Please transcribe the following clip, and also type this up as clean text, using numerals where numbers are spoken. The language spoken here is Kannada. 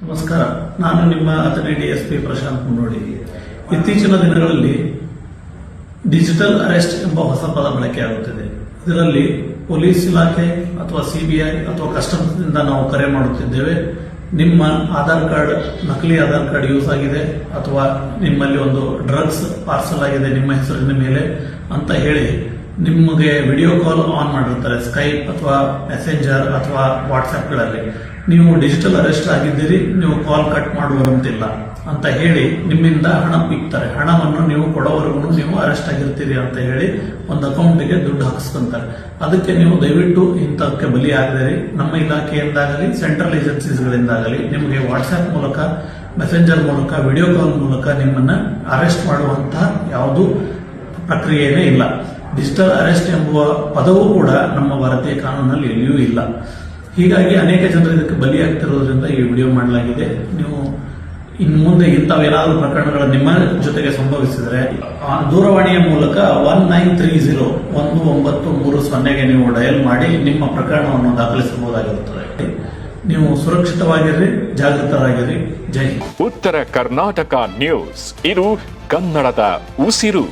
ನಮಸ್ಕಾರ, ನಾನು ನಿಮ್ಮ ಅಥಣಿ ಡಿಎಸ್ಪಿ ಪ್ರಶಾಂತ್ ಮುನ್ನೋಡಿ. ಇತ್ತೀಚಿನ ದಿನಗಳಲ್ಲಿ ಡಿಜಿಟಲ್ ಅರೆಸ್ಟ್ ಎಂಬ ಹೊಸ ಪದ ಬಳಕೆಯಾಗುತ್ತಿದೆ. ಇದರಲ್ಲಿ ಪೊಲೀಸ್ ಇಲಾಖೆ ಅಥವಾ ಸಿಬಿಐ ಅಥವಾ ಕಸ್ಟಮ್ಸ್ನಿಂದ ನಾವು ಕರೆ ಮಾಡುತ್ತಿದ್ದೇವೆ. ನಿಮ್ಮ ಆಧಾರ್ ಕಾರ್ಡ್ ನಕಲಿ ಆಧಾರ್ ಕಾರ್ಡ್ ಯೂಸ್ ಆಗಿದೆ ಅಥವಾ ನಿಮ್ಮಲ್ಲಿ ಒಂದು ಡ್ರಗ್ಸ್ ಪಾರ್ಸಲ್ ಆಗಿದೆ ನಿಮ್ಮ ಹೆಸರಿನ ಮೇಲೆ ಅಂತ ಹೇಳಿ ನಿಮಗೆ ವಿಡಿಯೋ ಕಾಲ್ ಆನ್ ಮಾಡಿರ್ತಾರೆ. ಸ್ಕೈಪ್ ಅಥವಾ ಮೆಸೆಂಜರ್ ಅಥವಾ ವಾಟ್ಸ್ಆಪ್ಗಳಲ್ಲಿ ನೀವು ಡಿಜಿಟಲ್ ಅರೆಸ್ಟ್ ಆಗಿದ್ದೀರಿ, ನೀವು ಕಾಲ್ ಕಟ್ ಮಾಡುವಂತಿಲ್ಲ ಅಂತ ಹೇಳಿ ನಿಮ್ಮಿಂದ ಹಣ ಪಿಕ್ತಾರೆ. ಹಣವನ್ನು ನೀವು ಕೊಡೋವರೆಗೂ ನೀವು ಅರೆಸ್ಟ್ ಆಗಿರ್ತೀರಿ ಅಂತ ಹೇಳಿ ಒಂದು ಅಕೌಂಟಿಗೆ ದುಡ್ಡು ಹಾಕಿಸ್ಕೊಂತಾರೆ. ಅದಕ್ಕೆ ನೀವು ದಯವಿಟ್ಟು ಇಂಥಕ್ಕೆ ಬಲಿ ಆಗದಿರಿ. ನಮ್ಮ ಇಲಾಖೆಯಿಂದಾಗಲಿ ಸೆಂಟ್ರಲ್ ಏಜೆನ್ಸೀಸ್ಗಳಿಂದಾಗಲಿ ನಿಮಗೆ ವಾಟ್ಸ್ಆಪ್ ಮೂಲಕ, ಮೆಸೆಂಜರ್ ಮೂಲಕ, ವಿಡಿಯೋ ಕಾಲ್ ಮೂಲಕ ನಿಮ್ಮನ್ನ ಅರೆಸ್ಟ್ ಮಾಡುವಂತಹ ಯಾವುದೂ ಪ್ರಕ್ರಿಯೆಯೇ ಇಲ್ಲ. ಡಿಜಿಟಲ್ ಅರೆಸ್ಟ್ ಎಂಬುವ ಪದವೂ ಕೂಡ ನಮ್ಮ ಭಾರತೀಯ ಕಾನೂನಲ್ಲಿ ಎಲ್ಲಿಯೂ ಇಲ್ಲ. ಹೀಗಾಗಿ ಅನೇಕ ಜನರು ಇದಕ್ಕೆ ಬಲಿಯಾಗ್ತಿರೋದ್ರಿಂದ ಈ ವಿಡಿಯೋ ಮಾಡಲಾಗಿದೆ. ನೀವು ಇನ್ನು ಮುಂದೆ ಇಂಥವೇನಾದರೂ ಪ್ರಕರಣಗಳು ನಿಮ್ಮ ಜೊತೆಗೆ ಸಂಭವಿಸಿದರೆ ದೂರವಾಣಿಯ ಮೂಲಕ 1930 1930 ನೀವು ಡಯಲ್ ಮಾಡಿ ನಿಮ್ಮ ಪ್ರಕರಣವನ್ನು ದಾಖಲಿಸಬಹುದಾಗಿರುತ್ತದೆ. ನೀವು ಸುರಕ್ಷಿತವಾಗಿರ್ರಿ, ಜಾಗೃತರಾಗಿರ್ರಿ. ಜೈ ಹಿಂದ್. ಉತ್ತರ ಕರ್ನಾಟಕ ನ್ಯೂಸ್, ಇದು ಕನ್ನಡದ ಉಸಿರು.